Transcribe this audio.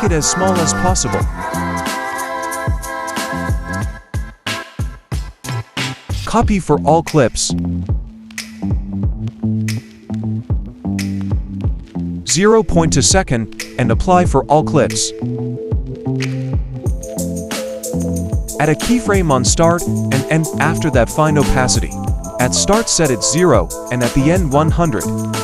it as small as possible. Copy for all clips. 0.2 second and apply for all clips. Add a keyframe on start and end after that. Find opacity. At start set it 0 and at the end 100.